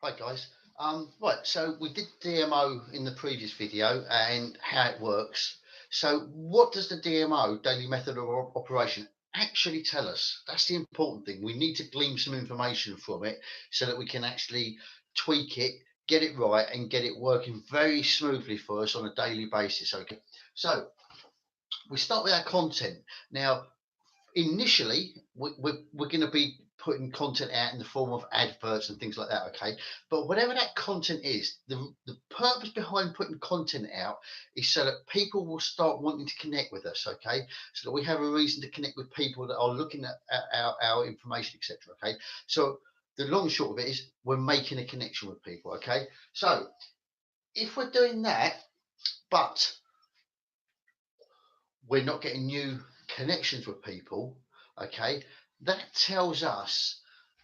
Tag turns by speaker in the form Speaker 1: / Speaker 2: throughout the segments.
Speaker 1: Hi guys. Right, so we did DMO in the previous video and how it works. So what does the DMO, daily method of operation, actually tell us? That's the important thing. We need to glean some information from it so that we can actually tweak it, get it right, and get it working very smoothly for us on a daily basis. Okay. So we start with our content. Now, initially we're going to be putting content out in the form of adverts and things like that, okay, but whatever that content is, the purpose behind putting content out is so that people will start wanting to connect with us, okay, so that we have a reason to connect with people that are looking at our information, etc. Okay, so the long and short of it is we're making a connection with people, okay. So if we're doing that but we're not getting new connections with people, okay, that tells us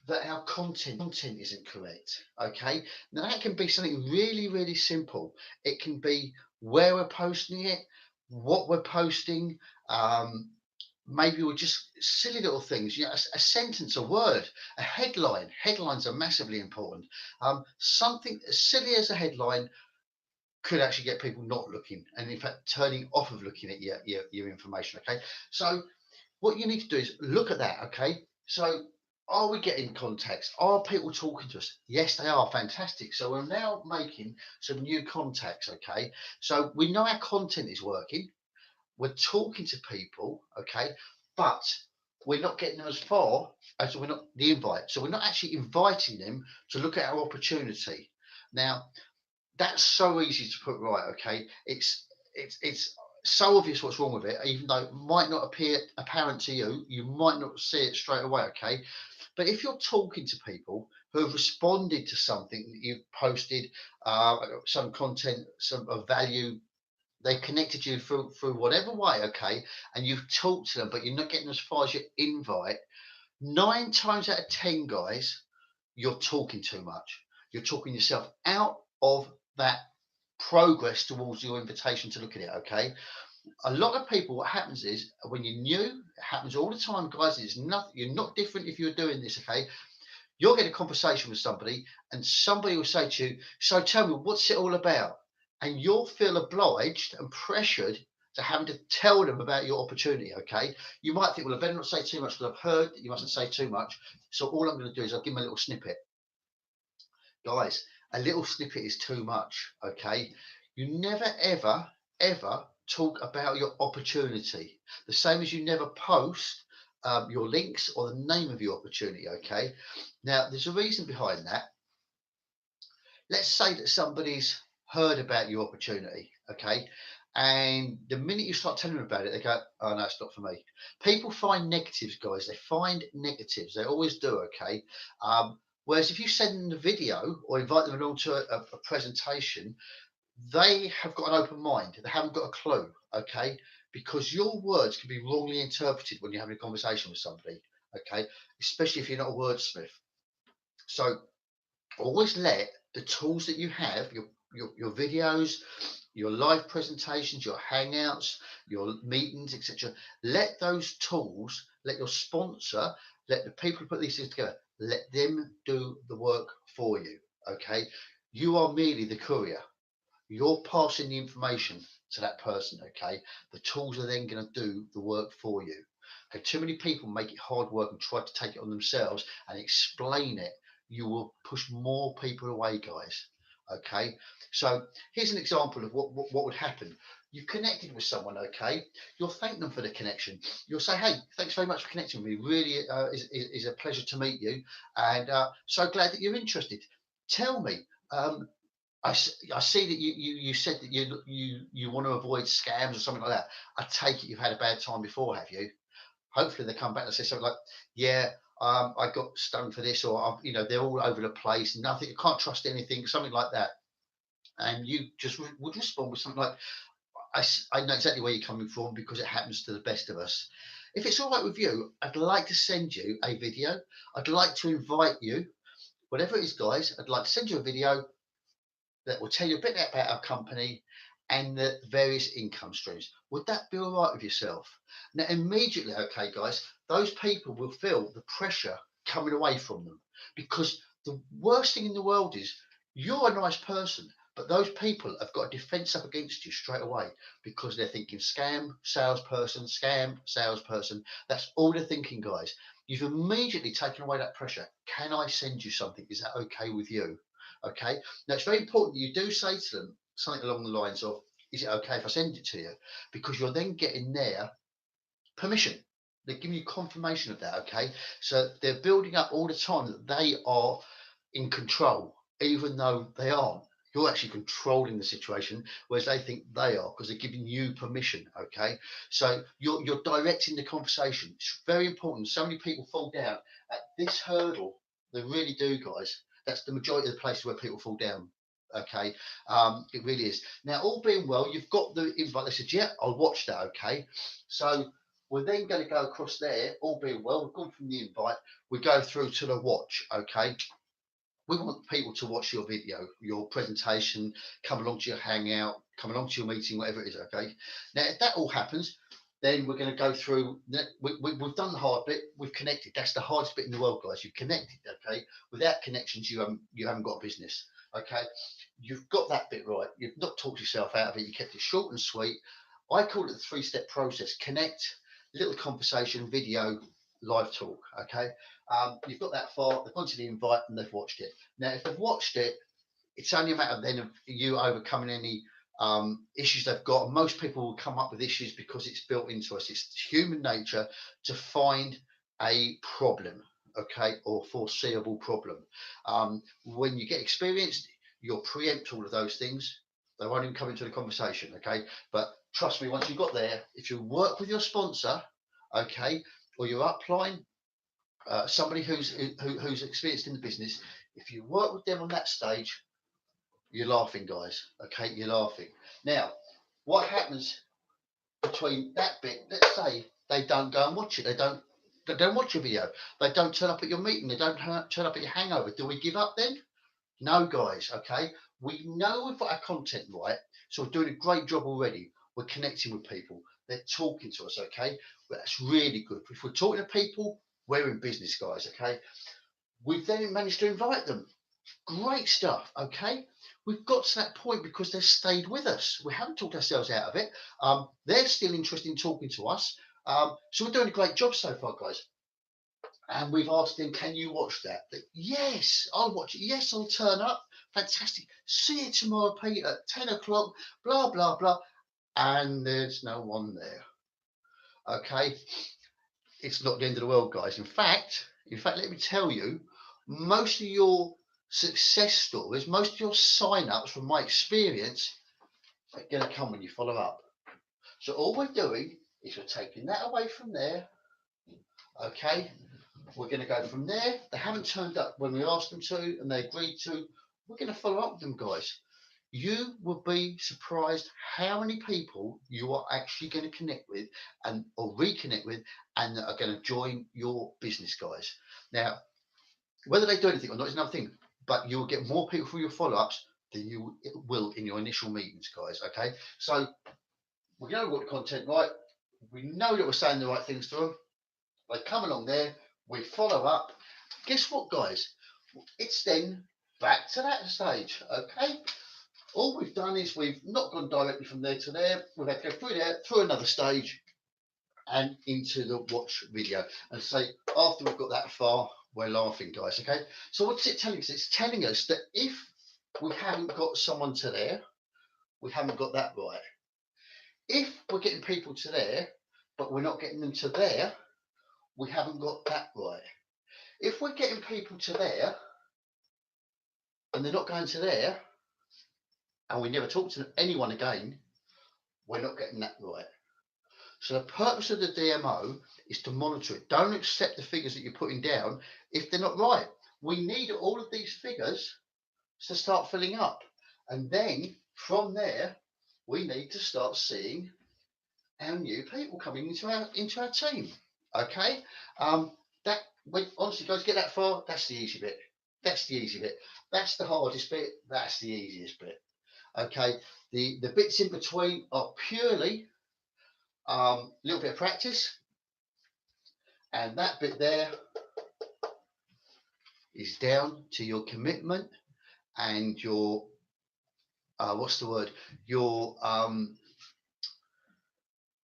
Speaker 1: that our content isn't correct. Okay, now that can be something really, really simple. It can be where we're posting it, what we're posting. Maybe we're just silly little things, a sentence, a word, a headline. Headlines are massively important. Something as silly as a headline could actually get people not looking and in fact turning off of looking at your information, okay. So what you need to do is look at that, okay. So are we getting contacts? Are people talking to us? Yes, they are. Fantastic. So we're now making some new contacts, okay. So we know our content is working, we're talking to people, okay, but we're not getting them as far as we're not the invite, so we're not actually inviting them to look at our opportunity. Now that's so easy to put right, okay. It's so obvious what's wrong with it, even though it might not appear apparent to you. You might not see it straight away, okay. But if you're talking to people who have responded to something that you've posted, some content, some of value, they've connected you through whatever way, okay, and you've talked to them, but you're not getting as far as your invite. 9 times out of 10, guys, you're talking too much. You're talking yourself out of that progress towards your invitation to look at it, okay. A lot of people, what happens is when you're new, it happens all the time, guys. It's nothing, you're not different if you're doing this, okay. You'll get a conversation with somebody and somebody will say to you, so tell me, what's it all about? And you'll feel obliged and pressured to having to tell them about your opportunity, okay. You might think, well, I better not say too much because I've heard that you mustn't say too much, so all I'm going to do is I'll give them a little snippet. Guys, a little snippet is too much, okay. You never ever talk about your opportunity, the same as you never post your links or the name of your opportunity, okay. Now there's a reason behind that. Let's say that somebody's heard about your opportunity, okay, and the minute you start telling them about it, they go, oh no, it's not for me. People find negatives, guys. They find negatives, they always do, okay. Whereas if you send them the video or invite them along to a presentation, they have got an open mind, they haven't got a clue, okay, because your words can be wrongly interpreted when you're having a conversation with somebody, okay, especially if you're not a wordsmith. So always let the tools that you have, your videos, your live presentations, your hangouts, your meetings, etc., let those tools, let your sponsor, let the people who put these things together, let them do the work for you, okay. You are merely the courier. You're passing the information to that person, okay. The tools are then going to do the work for you. Okay, too many people make it hard work and try to take it on themselves and explain it. You will push more people away, guys, okay. So here's an example of what would happen. You've connected with someone, okay. You'll thank them for the connection. You'll say, hey, thanks very much for connecting with me, really is a pleasure to meet you, and so glad that you're interested. Tell me, I see that you said that you want to avoid scams or something like that. I take it you've had a bad time before, have you? Hopefully they come back and say something like, yeah, I got stoned for this, or they're all over the place, nothing, you can't trust anything, something like that. And you just would respond with something like, I know exactly where you're coming from because it happens to the best of us. If it's all right with you, I'd like to send you a video. I'd like to invite you, whatever it is, guys, I'd like to send you a video that will tell you a bit about our company and the various income streams. Would that be all right with yourself? Now, immediately, okay, guys, those people will feel the pressure coming away from them because The worst thing in the world is you're a nice person, but those people have got a defense up against you straight away because they're thinking scam, salesperson, scam, salesperson. That's all they're thinking, guys. You've immediately taken away that pressure. Can I send you something? Is that okay with you? Okay. Now, it's very important that you do say to them something along the lines of, is it okay if I send it to you? Because you're then getting their permission. They're giving you confirmation of that, okay? So they're building up all the time that they are in control, even though they aren't. You're actually controlling the situation, whereas they think they are because they're giving you permission, okay? So you're directing the conversation. It's very important. So many people fall down at this hurdle. They really do, guys. That's the majority of the places where people fall down. Okay, it really is. Now, all being well, you've got the invite. They said, "Yeah, I'll watch that." Okay, so we're then going to go across there, all being well. We've gone from the invite. We go through to the watch. Okay, we want people to watch your video, your presentation, come along to your hangout, come along to your meeting, whatever it is. Okay, now if that all happens, then we're going to go through. We've done the hard bit. We've connected. That's the hardest bit in the world, guys. You've connected. Okay, without connections, you haven't got a business. Okay, you've got that bit right. You've not talked yourself out of it. You kept it short and sweet. I call it the three-step process: connect, little conversation, video, live talk. Okay, you've got that far. They've gone to the invite and they've watched it. Now, if they've watched it, it's only a matter then of you overcoming any issues they've got. And most people will come up with issues because it's built into us. It's human nature to find a problem, okay, or foreseeable problem. When you get experienced, you'll preempt all of those things. They won't even come into the conversation, okay? But trust me, once you've got there, if you work with your sponsor, okay, or your upline, somebody who's experienced in the business, if you work with them on that stage, you're laughing, guys. Okay, you're laughing. Now, what happens between that bit? Let's say they don't go and watch it. They don't watch your video. They don't turn up at your meeting. They don't turn up at your hangover. Do we give up then? No, guys. Okay, we know we've got our content right, so we're doing a great job already. We're connecting with people. They're talking to us. Okay, well, that's really good. If we're talking to people, we're in business, guys. Okay, we've then managed to invite them. Great stuff. Okay, we've got to that point because they've stayed with us. We haven't talked ourselves out of it. They're still interested in talking to us. So we're doing a great job so far, guys. And we've asked them, can you watch that? Yes, I'll watch it. Yes, I'll turn up. Fantastic. See you tomorrow, Pete, at 10 o'clock, blah, blah, blah. And there's no one there. Okay. It's not the end of the world, guys. In fact, let me tell you, most of your success stories, most of your sign-ups, from my experience, are going to come when you follow up. So all we're doing is we're taking that away from there. Okay, we're going to go from there. They haven't turned up when we asked them to, and they agreed to. We're going to follow up with them, guys. You will be surprised how many people you are actually going to connect with and or reconnect with, and that are going to join your business, guys. Now, whether they do anything or not is another thing, but you will get more people for your follow-ups than you will in your initial meetings, guys. Okay, so we know we've got the content right. We know that we're saying the right things to them. They come along there. We follow up. Guess what, guys? It's then back to that stage. Okay. All we've done is we've not gone directly from there to there. We've had to go through there, through another stage, and into the watch video. And say, after we've got that far, we're laughing, guys. Okay. So what's it telling us? It's telling us that if we haven't got someone to there, we haven't got that right. If we're getting people to there, but we're not getting them to there, we haven't got that right. If we're getting people to there and they're not going to there, and we never talk to anyone again, we're not getting that right. So the purpose of the DMO is to monitor it. Don't accept the figures that you're putting down if they're not right. We need all of these figures to start filling up. And then from there, we need to start seeing our new people coming into our team. Okay? Honestly, guys, get that far, that's the easy bit. That's the easy bit. That's the hardest bit. That's the easiest bit. Okay? The bits in between are purely a little bit of practice. And that bit there is down to your commitment and your what's the word? Your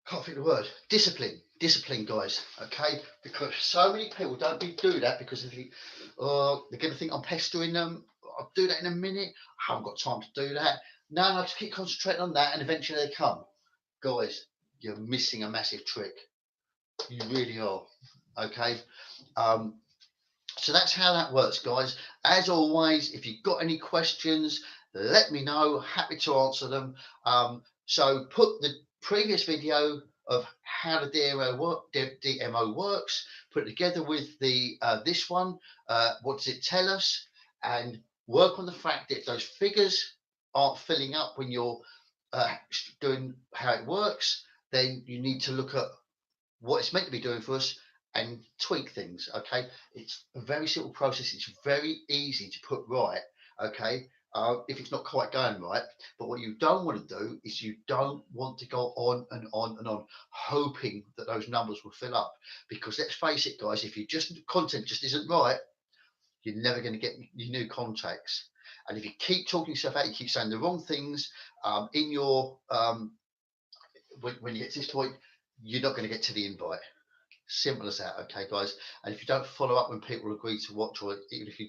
Speaker 1: can't think of the word. Discipline, guys. Okay, because so many people don't do that because they think, oh, they're going to think I'm pestering them. I'll do that in a minute. I haven't got time to do that. No, I just keep concentrating on that, and eventually they come. Guys, you're missing a massive trick. You really are. Okay. Um, so that's how that works, guys. As always, if you've got any questions, let me know. Happy to answer them. So put the previous video of how the DMO works, put it together with the this one. What does it tell us? And work on the fact that if those figures aren't filling up when you're doing how it works, then you need to look at what it's meant to be doing for us and tweak things. Okay, it's a very simple process. It's very easy to put right. Okay, if it's not quite going right, but what you don't want to do is you don't want to go on and on and on hoping that those numbers will fill up, because let's face it, guys, if you just content just isn't right, you're never going to get your new contacts. And if you keep talking yourself out, you keep saying the wrong things in your when you get to this point, you're not going to get to the invite. Simple as that. Okay, guys. And if you don't follow up when people agree to watch, or even if you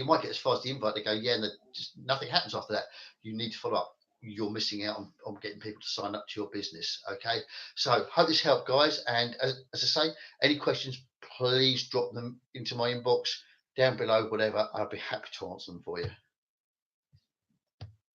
Speaker 1: might get as far as the invite, they go, yeah, and just nothing happens after that. You need to follow up. You're missing out on getting people to sign up to your business. Okay, so hope this helped, guys. And as I say, any questions, please drop them into my inbox down below, whatever. I'll be happy to answer them for you.